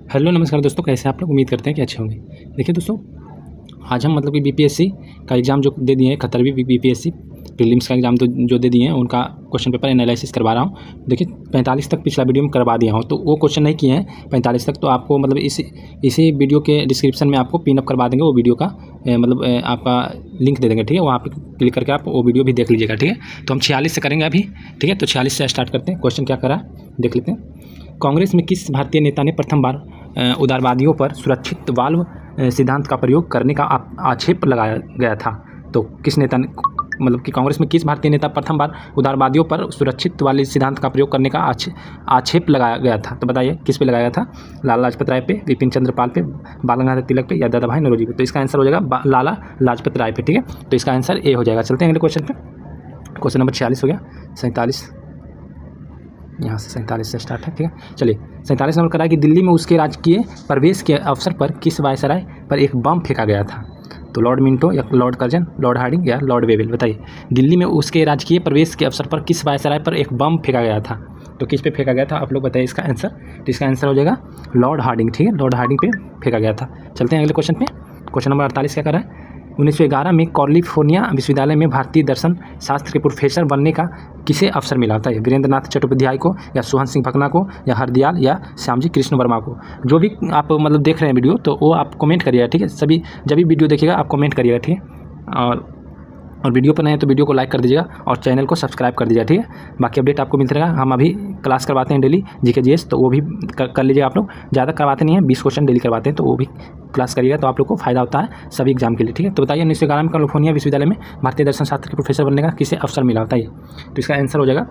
Hello नमस्कार दोस्तों, कैसे आप लोग? उम्मीद करते हैं कि अच्छे होंगे। देखिए दोस्तों, आज हम मतलब कि बीपीएससी का एग्ज़ाम जो दे दिए हैं, 71वीं बीपीएससी प्रीलिम्स का एग्ज़ाम जो दे दिए हैं, उनका क्वेश्चन पेपर एनालिसिस करवा रहा हूँ। देखिए 45 तक पिछला वीडियो में करवा दिया हूँ, तो वो क्वेश्चन नहीं किए हैं 45 तक, तो आपको मतलब इसी वीडियो के डिस्क्रिप्शन में आपको पिन अप करवा देंगे वो वीडियो का मतलब आपका लिंक दे देंगे, ठीक है। वहाँ पर क्लिक करके आप वो वीडियो भी देख लीजिएगा, ठीक है। तो हम 46 से करेंगे अभी, ठीक है। तो 46 से स्टार्ट करते हैं। क्वेश्चन क्या करा देख लेते हैं। कांग्रेस में किस भारतीय नेता ने प्रथम बार उदारवादियों पर सुरक्षित वाल्व सिद्धांत का प्रयोग करने का आक्षेप लगाया गया था? तो किस नेता ने, मतलब कि कांग्रेस में किस भारतीय नेता प्रथम बार उदारवादियों पर सुरक्षित वाले सिद्धांत का प्रयोग करने का आक्षेप लगाया गया था? तो बताइए किस पे लगाया था? लाला लाजपत राय पे, विपिन चंद्र पाल पे, बाल गंगाधर तिलक पे या दादा भाई नौरोजी पे? तो इसका आंसर हो जाएगा लाला लाजपत राय पे, ठीक है। तो इसका आंसर ए हो जाएगा। चलते हैं अगले क्वेश्चन पे। क्वेश्चन नंबर 46 हो गया। 47 यहाँ से 47 से स्टार्ट है, ठीक है। चलिए 47 नंबर करा कि दिल्ली में उसके राजकीय प्रवेश के अवसर पर किस वायसराय पर एक बम फेंका गया था? तो लॉर्ड मिंटो या लॉर्ड कर्जन, लॉर्ड हार्डिंग या लॉर्ड वेवेल? बताइए दिल्ली में उसके राजकीय प्रवेश के अवसर पर किस वायसराय पर एक बम फेंका गया था? तो किस पे फेंका गया था आप लोग बताइए इसका आंसर। तो इसका आंसर हो जाएगा लॉर्ड हार्डिंग, ठीक है। लॉर्ड हार्डिंग पे फेंका गया था। चलते हैं अगले क्वेश्चन पे। क्वेश्चन नंबर 48 क्या कर रहा है? 1911 में कैलिफोर्निया विश्वविद्यालय में भारतीय दर्शन शास्त्र के प्रोफेसर बनने का किसे अवसर मिला था? वीरेंद्र नाथ चट्टोपाध्याय को या सोहन सिंह भकना को या हरदयाल या श्यामजी कृष्ण वर्मा को? जो भी आप मतलब देख रहे हैं वीडियो, तो वो आप कमेंट करिएगा, ठीक है। सभी जब भी वीडियो देखिएगा आप कमेंट करिएगा, ठीक है। और वीडियो पर नए हैं तो वीडियो को लाइक कर दीजिएगा और चैनल को सब्सक्राइब कर दीजिएगा, ठीक है। बाकी अपडेट आपको मिलता रहेगा। हम अभी क्लास करवाते हैं डेली जीके जीएस, तो वो भी कर लीजिएगा आप लोग। ज़्यादा करवाते नहीं हैं, 20 क्वेश्चन डेली करवाते हैं, तो वो भी क्लास करिएगा तो आप लोग को फायदा होता है सभी एग्जाम के लिए, ठीक है। तो बताइए 1911 में कैलिफोर्निया विश्वविद्यालय में भारतीय दर्शन शास्त्र के प्रोफेसर बनने का किसे अवसर मिला? बताइए। तो इसका आंसर हो जाएगा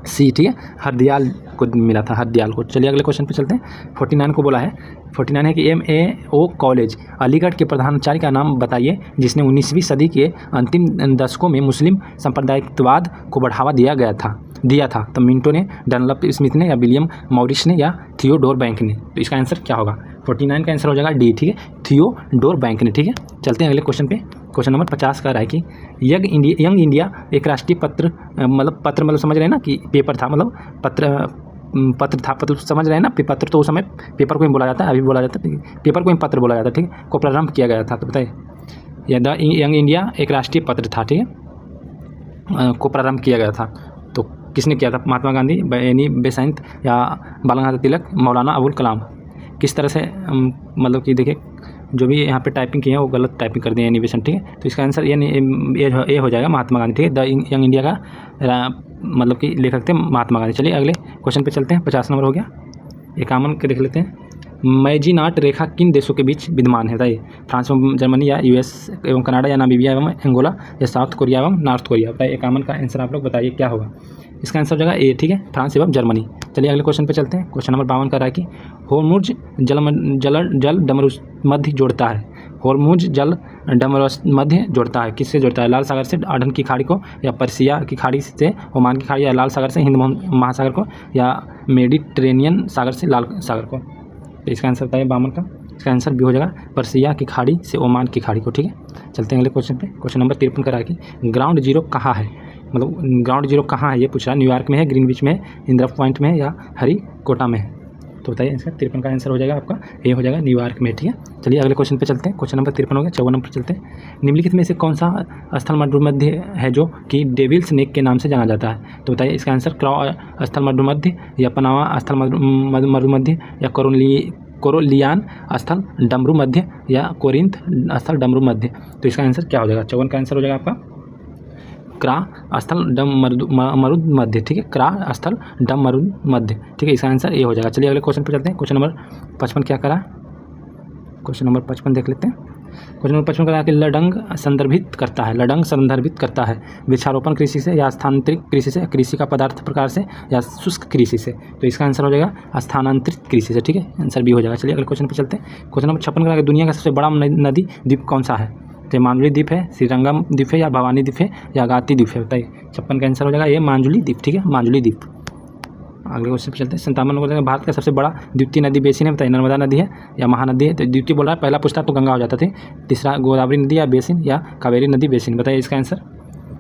सी, ठीक है। हरदयाल को मिला था, हरदयाल को। चलिए अगले क्वेश्चन पे चलते हैं। 49 को बोला है, 49 है कि MAO कॉलेज अलीगढ़ के प्रधानाचार्य का नाम बताइए जिसने 19वीं सदी के अंतिम दशकों में मुस्लिम सांप्रदायिकवाद को बढ़ावा दिया था। तो मिंटो ने, डनलप स्मिथ ने या विलियम मॉरिस ने या थियोडोर बैंक ने? तो इसका आंसर क्या होगा? 49 का आंसर हो जाएगा डी, ठीक है। थियोडोर बैंक ने, ठीक है। चलते हैं अगले क्वेश्चन पे। क्वेश्चन नंबर 50 का रहा है कि यंग इंडिया एक राष्ट्रीय पत्र मतलब समझ रहे हैं ना कि पेपर था, मतलब पत्र था, मतलब समझ रहे हैं ना। पत्र तो उस समय पेपर को ही बोला जाता है, अभी बोला जाता है पेपर को ही पत्र बोला जाता है, ठीक है। को प्रारंभ किया गया था? तो बताइए यंग इंडिया एक राष्ट्रीय पत्र था, ठीक है, को प्रारंभ किया गया था। तो किसने किया था? महात्मा गांधी, एनी बेसेंट या बाल गंगाधर तिलक, मौलाना अबुल कलाम? किस तरह से मतलब कि देखिए जो भी यहाँ पे टाइपिंग की है वो गलत टाइपिंग कर दी है, एनिवेशन, ठीक है। तो इसका आंसर ये हो जाएगा महात्मा गांधी, ठीक है। द यंग इंडिया का मतलब कि लेखक थे महात्मा गांधी। चलिए अगले क्वेश्चन पे चलते हैं। 50 नंबर हो गया। 51 के देख लेते हैं। मैजीनाट रेखा किन देशों के बीच विद्यमान है? बताइए फ्रांस एवं जर्मनी या US एवं कनाडा या नामीबिया एवं एंगोला या साउथ कोरिया एवं नॉर्थ कोरिया? बताइए 51 का आंसर आप लोग बताइए क्या होगा? इसका आंसर हो जाएगा ए, ठीक है, फ्रांस एवं जर्मनी। चलिए अगले क्वेश्चन पे चलते हैं। क्वेश्चन नंबर 52 का रहा है कि होर्मुज जल डमरुस मध्य जोड़ता है। होर्मुज जल डमरुस मध्य जोड़ता है, किससे जोड़ता है? लाल सागर से अड़न की खाड़ी को, या पर्सिया की खाड़ी से ओमान की खाड़ी, या लाल सागर से हिंद महासागर को, या मेडिटेरेनियन सागर से लाल सागर को? तो इसका आंसर बताइए 52 का। इसका आंसर भी हो जाएगा पर्सिया की खाड़ी से ओमान की खाड़ी को, ठीक है। चलते हैं अगले क्वेश्चन पे। क्वेश्चन नंबर 53 का रहा है कि ग्राउंड जीरो कहाँ है? मतलब ग्राउंड जीरो कहाँ है ये पूछ रहा है। न्यूयॉर्क में है, ग्रीनविच में है, इंदिरा पॉइंट में है या हरिकोटा में है? तो बताइए इसका 53 का आंसर हो जाएगा आपका ये हो जाएगा न्यूयॉर्क में, ठीक है। चलिए अगले क्वेश्चन पे चलते हैं। क्वेश्चन नंबर 53 हो गया। 54 नंबर चलते हैं। निम्नलिखित में से कौन सा स्थल मरुमध्य है जो कि डेविल्स नेक के नाम से जाना जाता है? तो बताइए इसका आंसर क्रा स्थल मरुमध्य या पनामा स्थल मरुमध्य या कोरोलियान स्थल डमरू मध्य या कोरिंथ स्थल डमरू मध्य? तो इसका आंसर क्या हो जाएगा? 54 का आंसर हो जाएगा आपका क्रा स्थल डम मरुद मध्य, ठीक है। क्रा स्थल डम मरुद मध्य, ठीक है। इसका आंसर ए हो जाएगा। चलिए अगले क्वेश्चन पर चलते हैं। क्वेश्चन नंबर 55 क्या करा? क्वेश्चन नंबर 55 देख लेते हैं। क्वेश्चन नंबर 55 का कि लडंग संदर्भित करता है वृक्षारोपण कृषि से या स्थानांतरित कृषि से, कृषि का पदार्थ प्रकार से या शुष्क कृषि से? तो इसका आंसर हो जाएगा स्थानांतरित कृषि से, ठीक है। आंसर भी हो जाएगा। चलिए अगले क्वेश्चन पर चलते हैं। क्वेश्चन नंबर 56 का दुनिया का सबसे बड़ा नदी द्वीप कौन सा है? तो मांजुली द्वीप है, श्रीरंगम द्वीप है या भवानी द्वीप है या अगाती द्वीप है? बताइए 56 का आंसर हो जाएगा ये मांजुली द्वीप, ठीक है, मांजुली द्वीप। अगले क्वेश्चन पे चलते हैं। 57 नंबर भारत का सबसे बड़ा द्वितीय नदी बेसिन है? बताइए नर्मदा नदी है या महानदी है? तो द्वितीय बोल रहा है, पहला पूछता तो गंगा हो जाता थे, तीसरा गोदावरी नदी या बेसिन या कावेरी नदी बेसिन? बताइए इसका आंसर।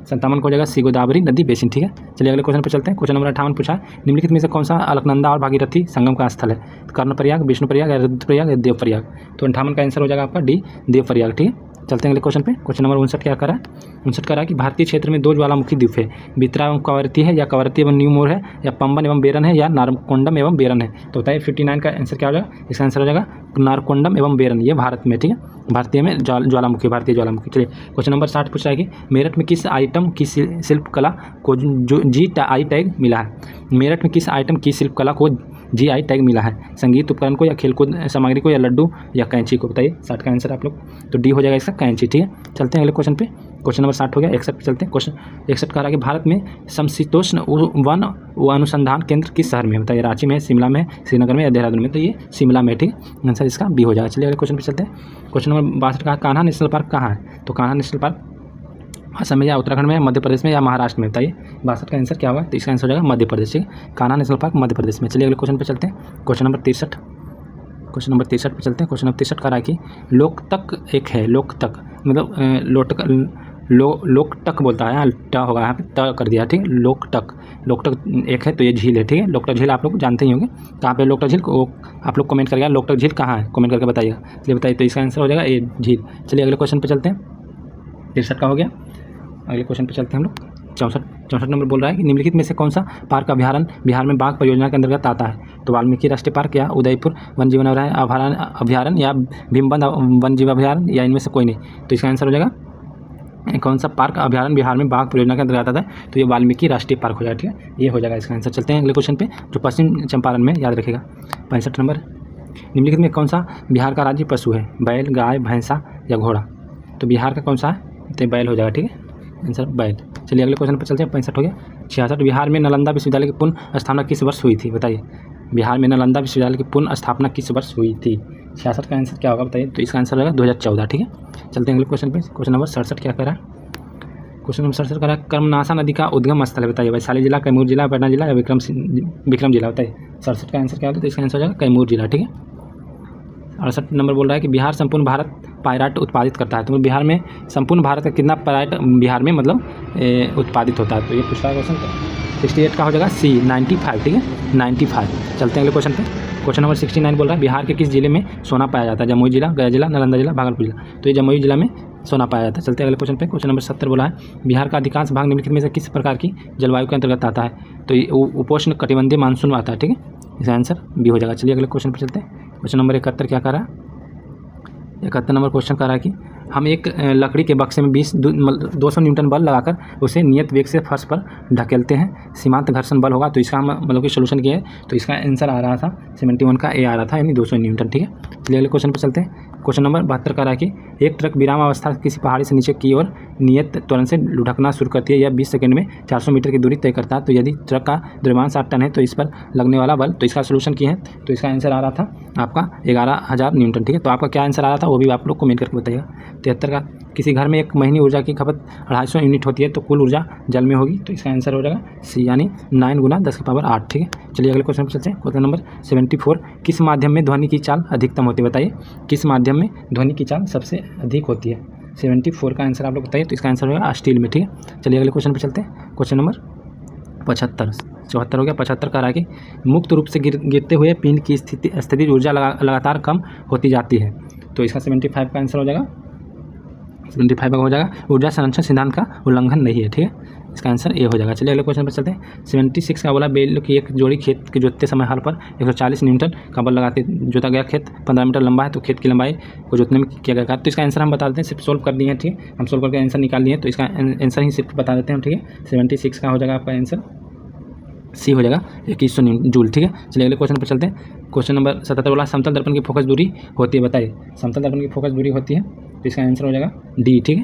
57 को हो जाएगा सी गोदावरी नदी बेसिन, ठीक है। चलिए अगले क्वेश्चन पे चलते हैं। क्वेश्चन नंबर 58 पूछा है, निम्नलिखित में से कौन सा अलकनंदा और भागीरथी संगम का स्थल है? कर्णप्रयाग, विष्णुप्रयाग या रुद्रप्रयाग या देवप्रयाग? तो 58 का आंसर हो जाएगा आपका डी देवप्रयाग, ठीक है। चलते हैं अगले क्वेश्चन पे। क्वेश्चन नंबर 59 क्या करा है? 59 करा है कि भारतीय क्षेत्र में 2 ज्वालामुखी द्वीप है, बित्रा एवं कवरती है या कवरती एवं न्यूमोर है या पंबन एवं बेरन है या नारकोंडम एवं बेरन है? तो बताइए 59 का आंसर क्या हो जाएगा? इसका आंसर हो जाएगा नारकोंडम एवं बेरन, ये भारत में, ठीक है, भारतीय में ज्वालामुखी, भारतीय ज्वालामुखी। चलिए क्वेश्चन नंबर 60 पूछ रहा है कि मेरठ में किस आइटम की शिल्पकला को जो GI टैग मिला है? मेरठ में किस आइटम की शिल्पकला को GI टैग मिला है? संगीत उपकरण को या खेलकूद सामग्री को या लड्डू या कैंची को? बताइए 60 का आंसर आप लोग, तो डी हो जाएगा इसका कैंची, ठीक है। चलते हैं अगले क्वेश्चन पे। क्वेश्चन नंबर 60 हो गया। 61 पे चलते हैं। क्वेश्चन 61 कह रहा है कि भारत में समशीतोष्ण वन अनुसंधान केंद्र किस शहर में है? बताइए रांची में, शिमला में, श्रीनगर में या देहरादून में? तो ये शिमला में, ठीक है, आंसर इसका बी हो जाएगा। चलिए अगले क्वेश्चन पे चलते हैं। क्वेश्चन नंबर 62 का कान्हा नेशनल पार्क कहाँ है? तो कान्हा नेशनल पार्क असम में या उत्तराखंड में या मध्य प्रदेश में या महाराष्ट्र में? बताइए 62 का आंसर क्या होगा? तो इसका आंसर हो जाएगा मध्य प्रदेश, ठीक है, कान्हा नेशनल पार्क मध्य प्रदेश में। चलिए अगले क्वेश्चन पे चलते हैं। क्वेश्चन नंबर 63, क्वेश्चन नंबर 63 पे चलते हैं। क्वेश्चन नंबर 63 कह रहा है कि लोकतक एक है, लोकतक मतलब लोकटक बोलता है, यहाँ ट होगा, यहाँ पे त कर दिया, ठीक है, लोकटक एक है, तो ये झील है, ठीक है। लोकटक झील आप लोग जानते ही होंगे, कहाँ पे लोकटक झील को आप लोग कमेंट करिएगा, लोकटक झील कहाँ है, कमेंट करके बताइएगा। चलिए बताइए, तो इसका आंसर हो जाएगा ए झील। चलिए अगले क्वेश्चन पे चलते हैं। 63 का हो गया। अगले क्वेश्चन पे चलते हैं हम लोग। 64 नंबर बोल रहा है कि निम्नलिखित में से कौन सा पार्क अभ्यारण्य बिहार में बाघ परियोजना के अंतर्गत आता है? तो वाल्मीकि राष्ट्रीय पार्क या उदयपुर वन जीवन अभ्यारण्य या भीमबंध वन जीव अभ्यारण्य या इनमें से कोई नहीं? तो इसका आंसर हो जाएगा कौन सा पार्क अभ्यारण्य बिहार में बाघ परियोजना के अंतर्गत आता है? तो ये वाल्मीकि राष्ट्रीय पार्क हो जाएगा, ठीक है, ये हो जाएगा इसका आंसर। चलते हैं अगले क्वेश्चन पे, जो पश्चिम चंपारण में, याद रखिएगा। 65 नंबर, निम्नलिखित में कौन सा बिहार का राज्य पशु है? बैल, गाय, भैंसा या घोड़ा? तो बिहार का कौन सा है? तो बैल हो जाएगा, ठीक है, आंसर बैल। चलिए अगले क्वेश्चन पर चलते हैं। 65 हो गया। 66, बिहार में नालंदा विश्वविद्यालय की पुनः स्थापना किस वर्ष हुई थी? बताइए बिहार में नालंदा विश्वविद्यालय की पुनः स्थापना किस वर्ष हुई थी? 66 का आंसर क्या होगा? बताइए, तो इसका आंसर होगा 2014, ठीक है। चलते हैं अगले क्वेश्चन पे। क्वेश्चन नंबर 67 क्या कह रहा है? क्वेश्चन नंबर 67 कह रहा है कर्मनाशा नदी का उद्गम स्थल है? बताइए वैशाली जिला, कैमूर जिला, पटना जिला या विक्रम जिला? बताइए 67 का आंसर क्या होगा? तो इसका आंसर हो जाएगा कैमूर जिला, ठीक है। 68 नंबर बोल रहा है कि बिहार संपूर्ण भारत पायराइट उत्पादित करता है, तो बिहार में संपूर्ण भारत का कितना पायराइट बिहार में मतलब उत्पादित होता है? तो ये पूछ रहा है क्वेश्चन। 68 का हो जाएगा सी 95, ठीक है, 95। चलते हैं अगले क्वेश्चन पे। क्वेश्चन नंबर 69 बोल रहा है बिहार के किस जिले में सोना पाया जाता है? जमुई जिला, गया जिला, नालंदा जिला, भागलपुर जिला? तो ये जमुई जिला में सोना पाया जाता है। चलते हैं अगले क्वेश्चन पे। क्वेश्चन नंबर 70 बोला है बिहार का अधिकांश भाग निम्नलिखित में से किस प्रकार की जलवायु के अंतर्गत आता है? तो ये उपोष्ण कटिबंधीय मानसून आता है, ठीक है, इसका आंसर बी हो जाएगा। चलिए अगले क्वेश्चन पर चलते हैं। क्वेश्चन नंबर 71 क्या कर रहा है? 71 नंबर क्वेश्चन कर रहा है कि हम एक लकड़ी के बक्से में 200 न्यूटन बल लगाकर उसे नियत वेग से फर्श पर ढकेलते हैं, सीमांत घर्षण बल होगा। तो इसका हम मतलब कि सोल्यूशन किया है, तो इसका आंसर आ रहा था 71 का ए आ रहा था, यानी 200 न्यूटन, ठीक है। चलिए अगले क्वेश्चन पर चलते हैं। क्वेश्चन नंबर 72 का रहा है कि एक ट्रक विराम अवस्था किसी पहाड़ी से नीचे की ओर नियत त्वरण से लुढ़कना शुरू करती है या 20 सेकंड में 400 मीटर की दूरी तय करता है। तो यदि ट्रक का द्रव्यमान 60 टन है तो इस पर लगने वाला बल, तो इसका सोल्यूशन किया है, तो इसका आंसर आ रहा था आपका 11,000 न्यूटन, ठीक है। तो आपका क्या आंसर आ रहा था वो भी आप लोग कमेंट करके बताइएगा। 73 का किसी घर में एक महीने ऊर्जा की खपत 250 यूनिट होती है तो कुल ऊर्जा जल में होगी, तो इसका आंसर हो जाएगा सी, यानी 9 × 10⁸, ठीक है। चलिए अगले क्वेश्चन पर चलते हैं। क्वेश्चन नंबर 74, किस माध्यम में ध्वनि की चाल अधिकतम होती है? बताइए किस माध्यम में ध्वनि की चाल सबसे अधिक होती है? 74 का आंसर आप लोग बताइए, तो इसका आंसर होगा स्टील में, ठीक है। चलिए अगले क्वेश्चन पर चलते हैं। क्वेश्चन नंबर 74 हो गया। 75 का रहा है कि मुक्त रूप से गिरते हुए पिंड की स्थिति ऊर्जा लगातार कम होती जाती है, तो इसका 75 का आंसर हो जाएगा 75 हो जाएगा ऊर्जा संरक्षण सिद्धांत का उल्लंघन नहीं है, ठीक है, इसका आंसर ए हो जाएगा। चलिए अगले क्वेश्चन पर चलते हैं। 76 का बोला बैल की एक जोड़ी खेत के जोतते समय हल पर 140 न्यूटन का बल लगाते जोता गया खेत 15 मीटर लंबा है, तो खेत की लंबाई को जोतने में किया गया, तो इसका आंसर हम बता देते हैं, सिर्फ सोल्व कर दिए हैं, ठीक है, हम सोल्व करके आंसर निकाल लिए, तो इसका आंसर ही सिर्फ बता देते हैं, ठीक है। 76 का हो जाएगा आपका आंसर सी हो जाएगा 2100 जूल, ठीक है। चलिए अगले क्वेश्चन पर चलते हैं। क्वेश्चन नंबर 77 बोला समतल दर्पण की फोकस दूरी होती है? बताइए समतल दर्पण की फोकस दूरी होती है, तो इसका आंसर हो जाएगा डी, ठीक है,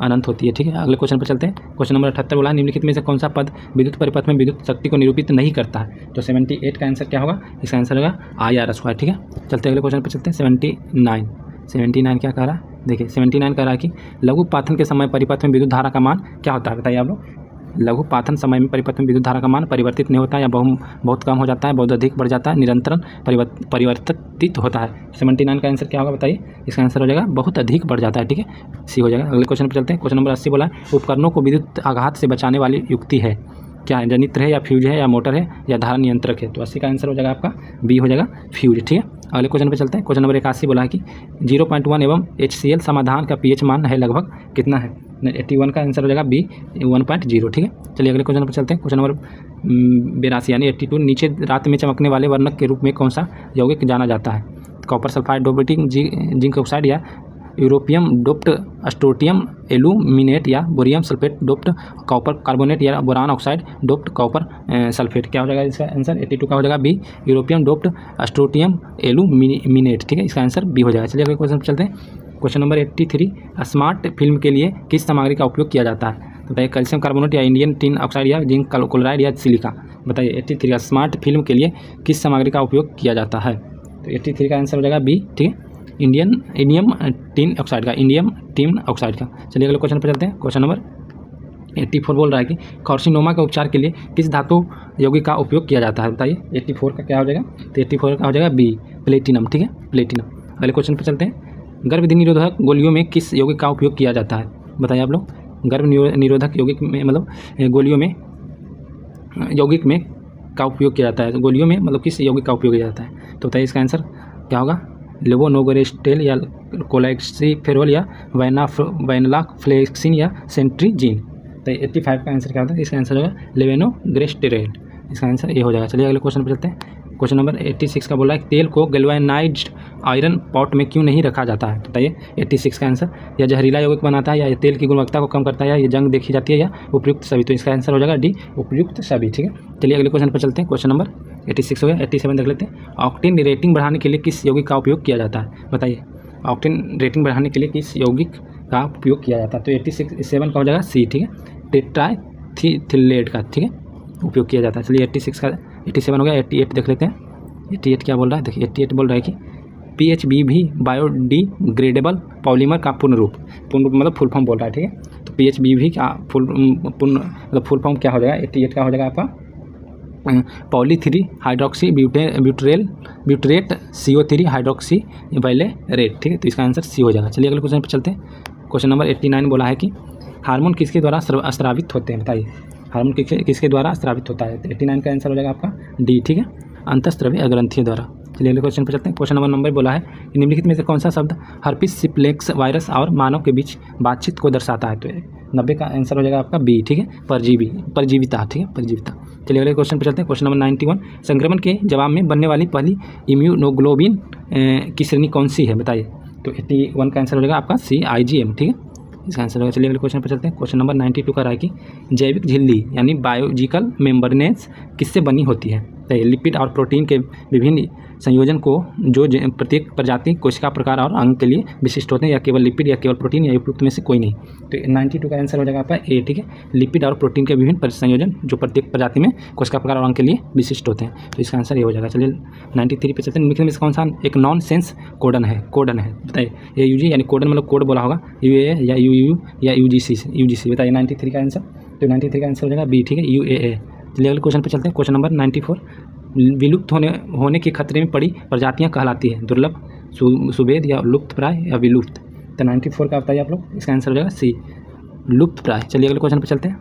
अनंत होती है, ठीक है। अगले क्वेश्चन पर चलते हैं। क्वेश्चन नंबर 78 बोला निम्नलिखित में से कौन सा पद विद्युत परिपथ में विद्युत शक्ति को निरूपित नहीं करता है? तो 78 का आंसर क्या होगा? इसका आंसर होगा IR², ठीक है। चलते अगले क्वेश्चन पर चलते हैं। 79 क्या कह रहा है? देखिए 79 कह रहा है कि लघु पाथन के समय परिपथ में विद्युत धारा का मान क्या होता है? बताइए आप लोग। लघु पाथन समय में परिपथ में विद्युत धारा का मान परिवर्तित नहीं होता है या बहुत कम हो जाता है, बहुत अधिक बढ़ जाता है, निरंतर परिवर्तित होता है। 79 का आंसर क्या होगा बताइए? इसका आंसर हो जाएगा बहुत अधिक बढ़ जाता है। ठीक है, सी हो जाएगा। अगले क्वेश्चन पर चलते हैं। क्वेश्चन नंबर 80 बोला है उपकरणों को विद्युत आघात से बचाने वाली युक्ति है क्या है? जनित्र है या फ्यूज है या मोटर है या धारा नियंत्रक है? तो 80 का आंसर हो जाएगा आपका बी हो जाएगा फ्यूज। ठीक है, अगले क्वेश्चन पे चलते हैं। क्वेश्चन नंबर 81 बोला है कि 0.1 एवं HCl समाधान का pH मान है लगभग कितना है? 81 का आंसर हो जाएगा बी 1.0। ठीक है, चलिए अगले क्वेश्चन पर चलते हैं। क्वेश्चन नंबर 82 यानी 82 नीचे रात में चमकने वाले वर्णक के रूप में कौन सा यौगिक जाना जाता है? Copper sulphide doping zinc oxide या यूरोपियम डोप्ड अस्टोटियम एल्यूमिनेट या barium sulphate doped copper carbonate या boron oxide doped copper sulphate? क्या हो जाएगा इसका आंसर? 82 का हो जाएगा b europium doped strontium aluminate. ठीक है, इसका आंसर बी हो जाएगा। चलिए अगले क्वेश्चन पर चलते हैं। क्वेश्चन नंबर 83 स्मार्ट फिल्म के लिए किस सामग्री का उपयोग किया जाता है? बताइए, कैल्शियम कार्बोनेट या इंडियन टिन ऑक्साइड या जिंक क्लोराइड या सिलिका? बताइए 83 स्मार्ट फिल्म के लिए किस सामग्री का उपयोग किया जाता है? तो 83 का आंसर हो जाएगा बी। ठीक है, इंडियम टिन ऑक्साइड का, इंडियम टिन ऑक्साइड का। चलिए अगले क्वेश्चन पर चलते हैं। क्वेश्चन नंबर 84 बोल रहा है कि कार्सिनोमा के उपचार के लिए किस धातु यौगिक का उपयोग किया जाता है? बताइए 84 का क्या हो जाएगा? तो 84 का हो जाएगा बी प्लेटिनम। ठीक है, प्लेटिनम। अगले क्वेश्चन पर चलते हैं। गर्भ निरोधक गोलियों में किस यौगिक का उपयोग किया जाता है? बताइए आप लोग, गर्भ निरोधक यौगिक में मतलब गोलियों में यौगिक में का उपयोग किया जाता है, गोलियों में मतलब किस यौगिक का उपयोग किया जाता है? तो बताइए इसका आंसर क्या होगा? लेवोनोगोरेस्टेल या कोलेक्सीफेरोल या वैनलाफ्लेक्सिन या सेंट्रीजीन? तो 85 का आंसर क्या होता है? इसका आंसर होगा लेवोनोगोरेस्टेल। इसका आंसर ये हो जाएगा। चलिए अगले क्वेश्चन पर चलते हैं। क्वेश्चन नंबर 86 का बोला है तेल को गैल्वेनाइज्ड आयरन पॉट में क्यों नहीं रखा जाता है? बताइए 86 का आंसर। या जहरीला यौगिक बनाता है, या ये तेल की गुणवत्ता को कम करता है, या ये जंग देखी जाती है, या उपयुक्त सभी? तो इसका आंसर हो जाएगा डी उपयुक्त सभी। ठीक है, चलिए अगले क्वेश्चन पर चलते हैं। क्वेश्चन नंबर 86 हो गया। 87 देख लेते हैं। ऑक्टेन रेटिंग बढ़ाने के लिए किस यौगिक का उपयोग किया जाता है? बताइए ऑक्टेन रेटिंग बढ़ाने के लिए किस यौगिक का उपयोग किया जाता है? तो 87 का हो जाएगा सी। ठीक है, टेट्राथिलेट का। ठीक है, उपयोग किया जाता है। चलिए 86 का 87 हो गया। 88 देख लेते हैं। 88 क्या बोल रहा है? देखिए 88 बोल रहा है कि PHB भी बायोडिग्रेडेबल पॉलीमर का पूर्ण रूप मतलब फुल फॉर्म बोल रहा है। ठीक है, तो PHB भी क्या फुल फॉर्म क्या हो जाएगा? 88 का हो जाएगा आपका पॉली3 hydroxy butyrate CO3 hydroxy valerate. ठीक है, तो इसका आंसर सी हो जाएगा। चलिए अगले क्वेश्चन पर चलते हैं। क्वेश्चन नंबर 89 बोला है कि हार्मोन किसके द्वारा स्रावित होते हैं? बताइए हार्मोन किसके द्वारा स्रावित होता है? तो 89 का आंसर हो जाएगा आपका डी। ठीक है, अंतःस्रावी ग्रंथियों द्वारा। चलिए अगले क्वेश्चन पर चलते हैं। क्वेश्चन नंबर बोला है कि निम्नलिखित में से कौन सा शब्द हर्पिस सिम्प्लेक्स वायरस और मानव के बीच बातचीत को दर्शाता है? तो 90 का आंसर हो जाएगा आपका बी। ठीक है, परजीविता। ठीक है, परजीविता। चलिए अगले क्वेश्चन पर चलते हैं। क्वेश्चन नंबर 91 संक्रमण के जवाब में बनने वाली पहली इम्यूनोग्लोबिन की श्रेणी कौन सी है? बताइए। तो 81 का आंसर हो जाएगा आपका सी IgM। ठीक है, इसका आंसर होगा। चलिए अगले क्वेश्चन पर चलते हैं। क्वेश्चन नंबर 92 का रहा है कि जैविक झिल्ली यानी बायोलॉजिकल मेम्ब्रेन्स किससे बनी होती है? तो लिपिड और प्रोटीन के विभिन्न संयोजन को जो प्रत्येक प्रजाति कोशिका प्रकार और अंग के लिए विशिष्ट होते हैं, या केवल लिपिड या केवल प्रोटीन या उपयुक्त में से कोई नहीं? तो 92 का आंसर हो जाएगा आपका ए। ठीक है, लिपिड और प्रोटीन के विभिन्न संयोजन जो प्रत्येक प्रजाति में कोशिका प्रकार और अंग के लिए विशिष्ट होते हैं। तो इसका आंसर ये हो जाएगा। चलिए 93 पे चलते हैं। निम्नलिखित में से कौन सा एक नॉन सेंस कोडन है? बताइए AUG यानी कोडन मतलब कोड बोला होगा, UAA या UU या UGC? बताइए 93 का आंसर। तो 93 का आंसर हो जाएगा बी। ठीक है, UAA। चलिए अगले क्वेश्चन पर चलते हैं। क्वेश्चन नंबर 94 विलुप्त होने के खतरे में पड़ी प्रजातियां कहलाती है? दुर्लभ, सुभेद या लुप्त प्राय या विलुप्त? तो 94 का बताइए आप लोग। इसका आंसर हो जाएगा सी लुप्त प्राय। चलिए अगले क्वेश्चन पर चलते हैं।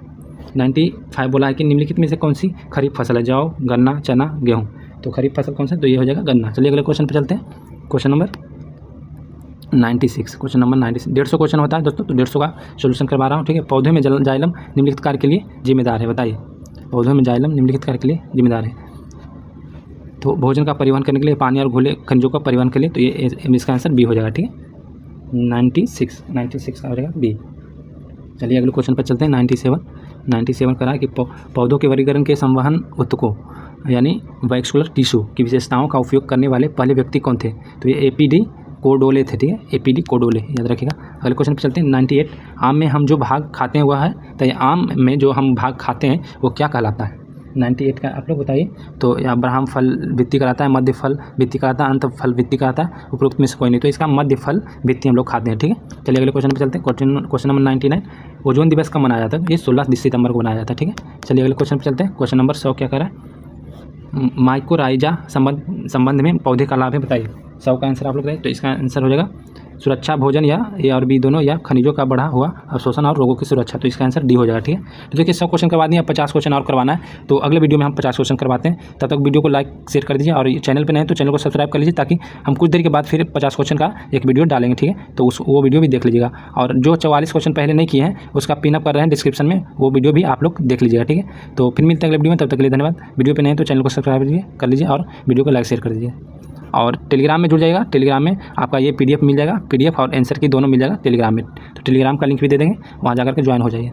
95 बोला है कि निम्नलिखित में से कौन सी खरीफ फसल है? जौ, गन्ना, चना, गेहूँ? तो खरीफ फसल कौन सा? तो ये हो जाएगा गन्ना। चलिए अगले क्वेश्चन पर चलते हैं। Question number 96। Question number 96 150 question होता है दोस्तों, तो 150 का सोल्यूशन करवा रहा हूँ। ठीक है, पौधे में जाइलम निम्नलिखित कार्य के लिए जिम्मेदार है? बताइए पौधों में जाइलम निम्नलिखित कार्य के लिए जिम्मेदार है? तो भोजन का परिवहन करने के लिए, पानी और घुले खनिजों का परिवहन के लिए। तो ये इसका आंसर बी हो जाएगा। ठीक है, 96 का हो जाएगा बी। चलिए अगले क्वेश्चन पर चलते हैं। 97 करा कि पौधों के वर्गीकरण के संवहन ऊतकों यानी वैक्सुलर टिश्यू की विशेषताओं का उपयोग करने वाले पहले व्यक्ति कौन थे? तो ये APD कोडोले थे। ठीक है, APD कोडोले याद रखिएगा। अगले क्वेश्चन पर चलते हैं। 98 आम में हम जो भाग खाते हैं वह है? तो ये आम में जो हम भाग खाते हैं वो क्या कहलाता है? 98 का आप लोग बताइए। तो अब्राहम फल वित्ती कराता है, मध्य फल वित्ती कराता है, अंत फल वित्ती कराता है, उपरोक्त में से कोई नहीं, तो इसका मध्य फल वित्ती हम लोग खाते हैं। ठीक है, चलिए अगले क्वेश्चन पे चलते हैं। क्वेश्चन नंबर 99, ओजोन दिवस कब मनाया जाता है? ये 16 सितंबर को मनाया जाता है। ठीक है, चलिए अगले क्वेश्चन पे चलते हैं। क्वेश्चन नंबर 100 क्या कह रहा है? माइकोराइजा संबंध में पौधे का लाभ है, बताइए। 100 का आंसर आप लोग बताइए। तो इसका आंसर हो जाएगा सुरक्षा, भोजन या ए और बी दोनों, या खनिजों का बढ़ा हुआ अवशोषण और रोगों की सुरक्षा। तो इसका आंसर डी हो जाएगा। ठीक है, तो देखिए 100 क्वेश्चन करवा दिए, अब 50 क्वेश्चन और करवाना है। तो अगले वीडियो में हम 50 क्वेश्चन करवाते हैं। तब तक वीडियो को लाइक शेयर कर दीजिए, और चैनल पर नए तो चैनल को सब्सक्राइब कर लीजिए, ताकि हम कुछ देर के बाद फिर 50 क्वेश्चन का एक वीडियो डालेंगे। ठीक है, तो वो वीडियो भी देख लीजिएगा, और जो 44 क्वेश्चन पहले नहीं किए हैं उसका पिनअप कर रहे हैं डिस्क्रिप्शन में, वो वीडियो भी आप लोग देख लीजिएगा। ठीक है, तो फिर मिलते हैं अगले वीडियो में, तब तक के लिए धन्यवाद। वीडियो पे नए तो चैनल को सब्सक्राइब कर लीजिए, और वीडियो को लाइक शेयर कर दीजिए, और टेलीग्राम में जुड़ जाएगा। टेलीग्राम में आपका ये PDF मिल जाएगा, PDF और आंसर की दोनों मिल जाएगा टेलीग्राम में। तो टेलीग्राम का लिंक भी दे देंगे, वहाँ जाकर के ज्वाइन हो जाइए।